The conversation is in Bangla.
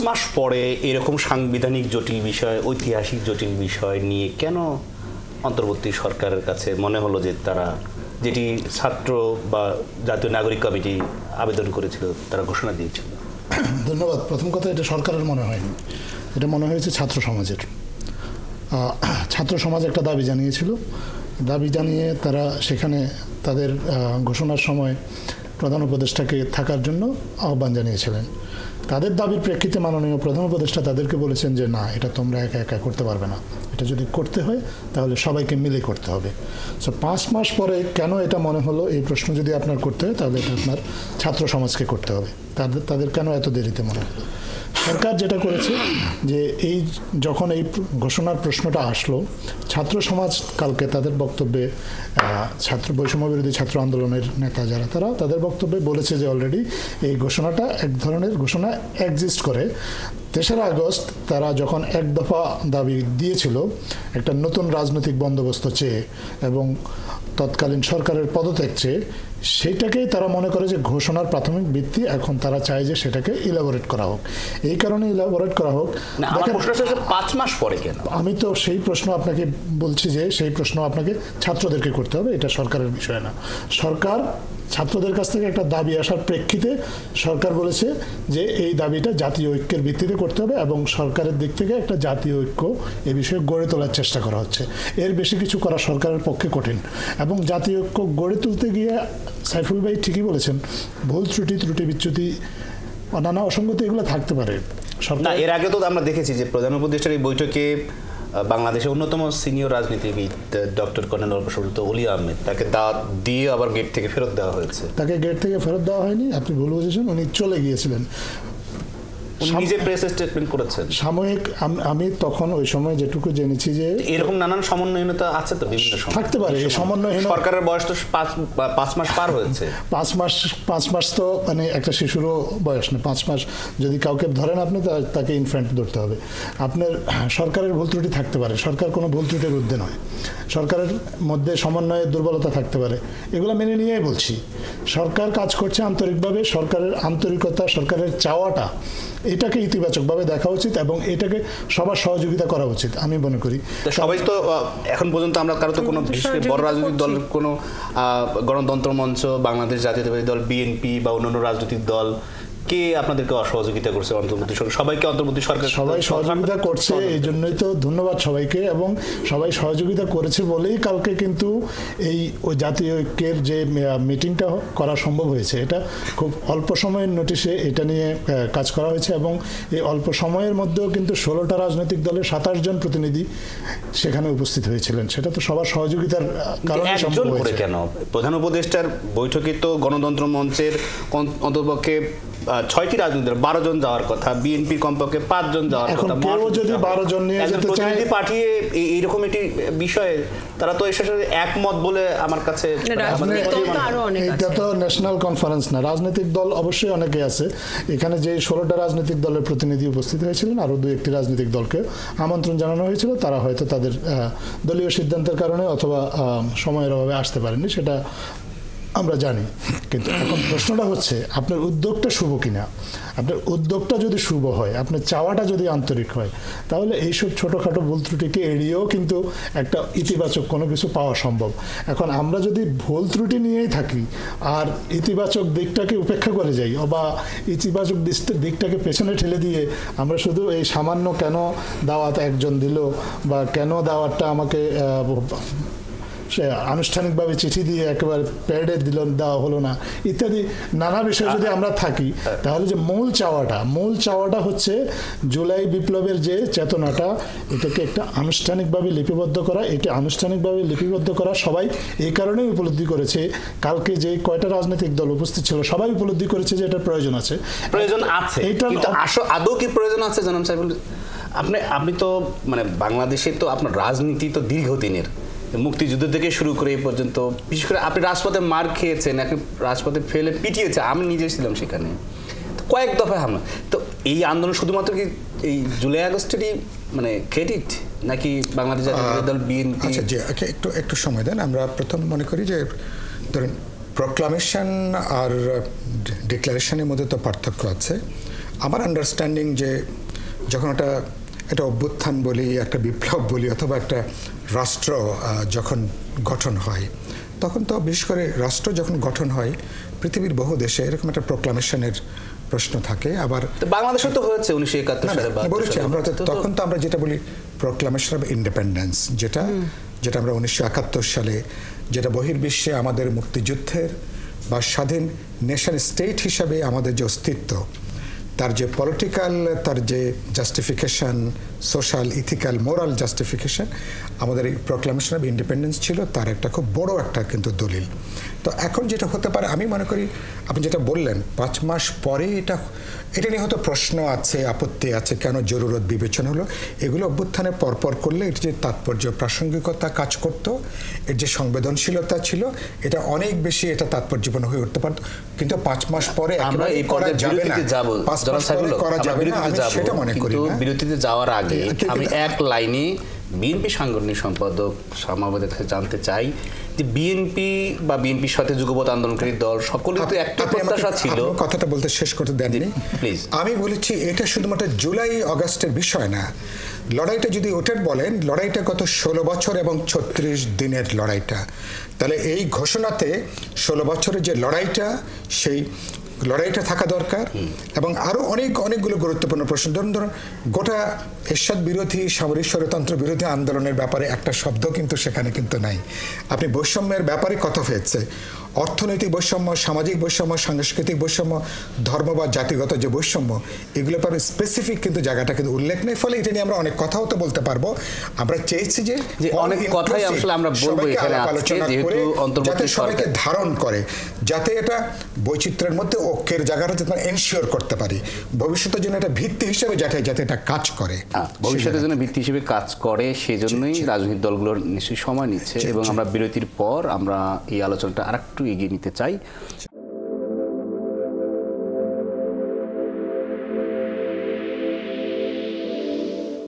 মাস পরে এরকম সাংবিধানিক জটিল বিষয়, ঐতিহাসিক জটিল বিষয় নিয়ে কেন অন্তর্বর্তী সরকারের কাছে মনে হলো যে তারা যেটি ছাত্র বা জাতীয় নাগরিক কমিটি আবেদন করেছিল তারা ঘোষণা দিয়েছিল? ধন্যবাদ। প্রথম কথা, এটা সরকারের মনে হয়নি, এটা মনে হয়েছে ছাত্র সমাজের। ছাত্র সমাজ একটা দাবি জানিয়েছিল, দাবি জানিয়ে তারা সেখানে তাদের ঘোষণার সময় প্রধান উপদেষ্টাকে থাকার জন্য আহ্বান জানিয়েছিলেন। তাদের দাবির প্রেক্ষিতে মাননীয় প্রধান উপদেষ্টা তাদেরকে বলেছেন যে না, এটা তোমরা একা একা করতে পারবে না, এটা যদি করতে হয় তাহলে সবাইকে মিলে করতে হবে। সো 5 মাস পরে কেন এটা মনে হলো, এই প্রশ্ন যদি আপনার করতে হয় তাহলে এটা আপনার ছাত্র সমাজকে করতে হবে। তাদের কেন এত দেরিতে মনে হলো? সরকার যেটা করেছে যে এই যখন এই ঘোষণার প্রশ্নটা আসলো, ছাত্র সমাজ কালকে তাদের বক্তব্যে বৈষম্য বিরোধী ছাত্র আন্দোলনের নেতা যারা তারা তাদের বক্তব্যে বলেছে যে অলরেডি এই ঘোষণাটা এক ধরনের ঘোষণা এক্সিস্ট করে। 3রা আগস্ট তারা যখন এক দফা দাবি দিয়েছিল একটা নতুন রাজনৈতিক বন্দোবস্ত চেয়ে এবং তৎকালীন সরকারের পদত্যাগ চেয়ে, সেইটাকেই তারা মনে করে যে ঘোষণার প্রাথমিক ভিত্তি। এখন তারা চায় যে সেটাকে ইলাবোরেট করা হোক। এই কারণে ইলাবোরেট করা হোক। 5 মাস পরে কেন? আমি তো সেই প্রশ্ন আপনাকে বলছি যে সেই প্রশ্ন আপনাকে ছাত্রদেরকে করতে হবে, এটা সরকারের বিষয় না। সরকার ছাত্রদের কাছ থেকে একটা দাবি আসার প্রেক্ষিতে সরকার বলেছে যে এই দাবিটা জাতীয় ঐক্যের ভিত্তিতে করতে হবে এবং সরকারের দিক থেকে একটা জাতীয় ঐক্য এ বিষয়ে গড়ে তোলার চেষ্টা করা হচ্ছে। এর বেশি কিছু করা সরকারের পক্ষে কঠিন। এবং জাতীয় ঐক্য গড়ে তুলতে গিয়ে সাইফুল ভাই ঠিকই বলেছেন, ভুল ত্রুটি বিচ্যুতি, নানা অসঙ্গতি এগুলো থাকতে পারে। না, এর আগে তো আমরা দেখেছি যে প্রধান উপদেষ্টার এই বৈঠকে বাংলাদেশের অন্যতম সিনিয়র রাজনীতিবিদ ডক্টর কর্নেল অলি আহমেদ তাকে দাওয়াত দিয়ে আবার গেট থেকে ফেরত দেওয়া হয়েছে। তাকে গেট থেকে ফেরত দেওয়া হয়নি, আপনি ভুল বুঝেছেন, উনি চলে গিয়েছিলেন। নিজে প্রেস স্টেটমেন্ট করেছেন সাময়িক। আমি তখন ওই সময় যেটুকু জেনেছি যে এরকম নানান সমন্বয়হীনতা আছে তো বিভিন্ন সময় থাকতে পারে। এই সমন্বয়হীন সরকারের বয়স তো 5 মাস পার হয়েছে। 5 মাস তো মানে একটা শিশুরও বয়স না। 5 মাস যদি কাউকে ধরেন আপনি, তাকে ইনফ্যান্ট ধরতে হবে। আপনার সরকারের ভুল ত্রুটি থাকতে পারে, সরকার কোনো ভুল ত্রুটির ঊর্ধ্বে নয়। সরকারের মধ্যে সমন্বয়ের দুর্বলতা থাকতে পারে, এগুলো মেনে নিয়েই বলছি। সরকার কাজ করছে আন্তরিকভাবে। সরকারের আন্তরিকতা, সরকারের চাওয়াটা, এটাকে ইতিবাচকভাবে দেখা উচিত এবং এটাকে সবার সহযোগিতা করা উচিত আমি মনে করি। সবাই তো এখন পর্যন্ত আমরা কারো তো কোনো বড় রাজনৈতিক দলের কোনো গণতন্ত্র মঞ্চ, বাংলাদেশ জাতীয়তাবাদী দল, বিএনপি বা অন্যান্য রাজনৈতিক দল কে আপনাদেরকে অসহযোগিতা করছে? অন্তর্বর্তী সরকার সবাইকে অন্তর্বর্তী সরকার সবাই সহযোগিতা করছে, এই জন্যই তো ধন্যবাদ সবাইকে। এবং সবাই সহযোগিতা করেছে বলেই কালকে কিন্তু এই জাতীয় ঐক্যের যে মিটিংটা করা সম্ভব হয়েছে। এটা খুব অল্প সময়ের নোটিশে এটা নিয়ে কাজ করা হয়েছে এবং এই অল্প সময়ের মধ্যেও কিন্তু 16টা রাজনৈতিক দলের 27 জন প্রতিনিধি সেখানে উপস্থিত হয়েছিলেন। সেটা তো সবার সহযোগিতার কারণে সম্ভব হয়েছে। কেন প্রধান উপদেষ্টার বৈঠকে তো গণতন্ত্র মঞ্চের অন্ততপক্ষে 6টি রাজনৈতিক 12 জন যাওয়ার কথা, বিএনপির কমপক্ষে 5 জন যাওয়ার কথা। কেউ যদি 12 জন নিয়ে যেতে চায়, পাঠিয়ে এইরকম একটি বিষয়ে তারা তো এর সাথে একমত বলে আমার কাছে। এটা তো ন্যাশনাল কনফারেন্স না, রাজনৈতিক দল অবশ্যই অনেকে আছে এখানে। যে 16টা রাজনৈতিক দলের প্রতিনিধি উপস্থিত হয়েছিলেন, আরো 2-1টি রাজনৈতিক দলকে আমন্ত্রণ জানানো হয়েছিল। তারা হয়তো তাদের দলীয় সিদ্ধান্তের কারণে অথবা সময়ের অভাবে আসতে পারেননি, সেটা আমরা জানি। কিন্তু এখন প্রশ্নটা হচ্ছে আপনার উদ্যোগটা শুভ কিনা। আপনার উদ্যোগটা যদি শুভ হয়, আপনার চাওয়াটা যদি আন্তরিক হয়, তাহলে এইসব ছোটোখাটো ভুল ত্রুটিকে এড়িয়েও কিন্তু একটা ইতিবাচক কোনো কিছু পাওয়া সম্ভব। এখন আমরা যদি ভুল ত্রুটি নিয়েই থাকি আর ইতিবাচক দিকটাকে উপেক্ষা করে যাই বা ইতিবাচক দিকটাকে পেছনে ঠেলে দিয়ে আমরা শুধু এই সামান্য কেন দাওয়াত একজন দিল বা কেন দাওয়াতটা আমাকে সে আনুষ্ঠানিকভাবে চিঠি দিয়ে একেবারে প্যাডে দেওয়া হলো না ইত্যাদি নানা বিষয় যদি আমরা থাকি, তাহলে যে মূল চাওয়াটা হচ্ছে জুলাই বিপ্লবের যে চেতনাটা, এটাকে একটা আনুষ্ঠানিকভাবে লিপিবদ্ধ করা। এটা আনুষ্ঠানিকভাবে লিপিবদ্ধ করা সবাই এই কারণেই উপলব্ধি করেছে। কালকে যে কয়টা রাজনৈতিক দল উপস্থিত ছিল সবাই উপলব্ধি করেছে যে এটার প্রয়োজন আছে। আদৌ কি প্রয়োজন আছে জনাব সাইফুল? আপনি তো মানে বাংলাদেশে তো আপনার রাজনীতি তো দীর্ঘদিনের, মুক্তিযুদ্ধ থেকে শুরু করে এই পর্যন্ত, বিশেষ করে আপনি রাজপথে মার খেয়েছেন, রাজপথে ফেলে পিটিয়েছে, আমি নিজে ছিলাম সেখানে, কয়েক দফায় হামলা। তো এই আন্দোলন শুধুমাত্র কি এই জুলাই আগস্টেরই মানে ক্রেডিট, নাকি বাংলাদেশ জাতীয় দল, বিএনপি? আচ্ছা, যে একটু সময় দেন। আমরা প্রথম মনে করি যে ধরেন প্রক্লামেশন আর ডিক্লারেশনের মধ্যে তো পার্থক্য আছে। আমার আন্ডারস্ট্যান্ডিং যে যখন একটা অভ্যুত্থান বলি, একটা বিপ্লব বলি, অথবা একটা রাষ্ট্র যখন গঠন হয়, তখন তো বিশেষ করে রাষ্ট্র যখন গঠন হয় পৃথিবীর বহু দেশে এরকম একটা প্রোক্লামেশনের প্রশ্ন থাকে। আবার বাংলাদেশে তো হয়েছে 1971 সালে। বলেছি আমরা তখন তো আমরা যেটা বলি প্রোক্লামেশন অফ ইন্ডিপেন্ডেন্স, যেটা আমরা 1971 সালে, যেটা বহির্বিশ্বে আমাদের মুক্তিযুদ্ধের বা স্বাধীন নেশন স্টেট হিসাবে আমাদের যে অস্তিত্ব, তার যে পলিটিক্যাল, তার যে justification, social, ethical, moral justification, আমাদের এই প্রোক্লামেশন অফ ইন্ডিপেন্ডেন্স ছিল তার একটা খুব বড় একটা কিন্তু দলিল। তো এখন যেটা হতে পারে, আমি মনে করি আপনি যেটা বললেন 5 মাস পরে এটা নিয়ে হয়তো প্রশ্ন আছে, আপত্তি আছে, কেন জরুরত বিবেচনা হলো। এগুলো অভ্যুত্থানের পরপর করলে এর যে তাৎপর্য, প্রাসঙ্গিকতা কাজ করত, এর যে সংবেদনশীলতা ছিল, এটা অনেক বেশি এটা তাৎপর্যপূর্ণ হয়ে উঠতে পারত। কিন্তু 5 মাস পরে আমরা এই করা যাবে না, 5 মাস পরে করা যাবে না, আমি সেটা মনে করি না। বিরতিতে যাওয়ার আগে আমি এক লাইনে বিএনপি সাংগঠনিক সম্পাদক শামাবাদের কাছে জানতে চাই যে বিএনপি বা বিএনপির সাথে যুগপৎ আন্দোলনকারী দল সকলের তো একটা প্রত্যাশা ছিল। কথাটা বলতে শেষ করতে দেননি প্লিজ। আমি বলেছি এটা শুধুমাত্র জুলাই আগস্টের বিষয় না। লড়াইটা যদি ওটার বলেন, লড়াইটা গত 16 বছর এবং 36 দিনের লড়াইটা, তাহলে এই ঘোষণাতে 16 বছরের যে লড়াইটা, সেই লড়াইটা থাকা দরকার। এবং আরো অনেকগুলো গুরুত্বপূর্ণ প্রশ্ন, ধরুন গোটা এরশাদ বিরোধী, সামরিক স্বৈরতন্ত্র বিরোধী আন্দোলনের ব্যাপারে একটা শব্দ কিন্তু সেখানে কিন্তু নাই। আপনি বৈষম্যের ব্যাপারে কথা হয়েছে, অর্থনৈতিক বৈষম্য, সামাজিক বৈষম্য, সাংস্কৃতিক বৈষম্য, ধর্ম বা জাতিগত যে বৈষম্য, এগুলো পরে স্পেসিফিক কিন্তু জায়গাটা কিন্তু উল্লেখ নেই। ফলে এটা নিয়ে আমরা অনেক কথাও তো বলতে পারবো। আমরা চেয়েছি যে অনেক কথাই আসলে আমরা বলবো এখানে আজকে, যেহেতু অন্তর্বর্তী সরকারকে ধারণ করে, যাতে এটা বৈচিত্র্যের মধ্যে ঐক্যের জায়গাটা যাতে এনশিওর করতে পারি, ভবিষ্যতের জন্য এটা ভিত্তি হিসেবে যাতে এটা কাজ করে, ভবিষ্যতের জন্য ভিত্তি হিসেবে কাজ করে। সেজন্যই রাজনৈতিক দলগুলোর নিশ্চয়ই সময় নিচ্ছে এবং আমরা বিরতির পর আমরা এই আলোচনাটা আরেকটু এগিয়ে নিতে চাই।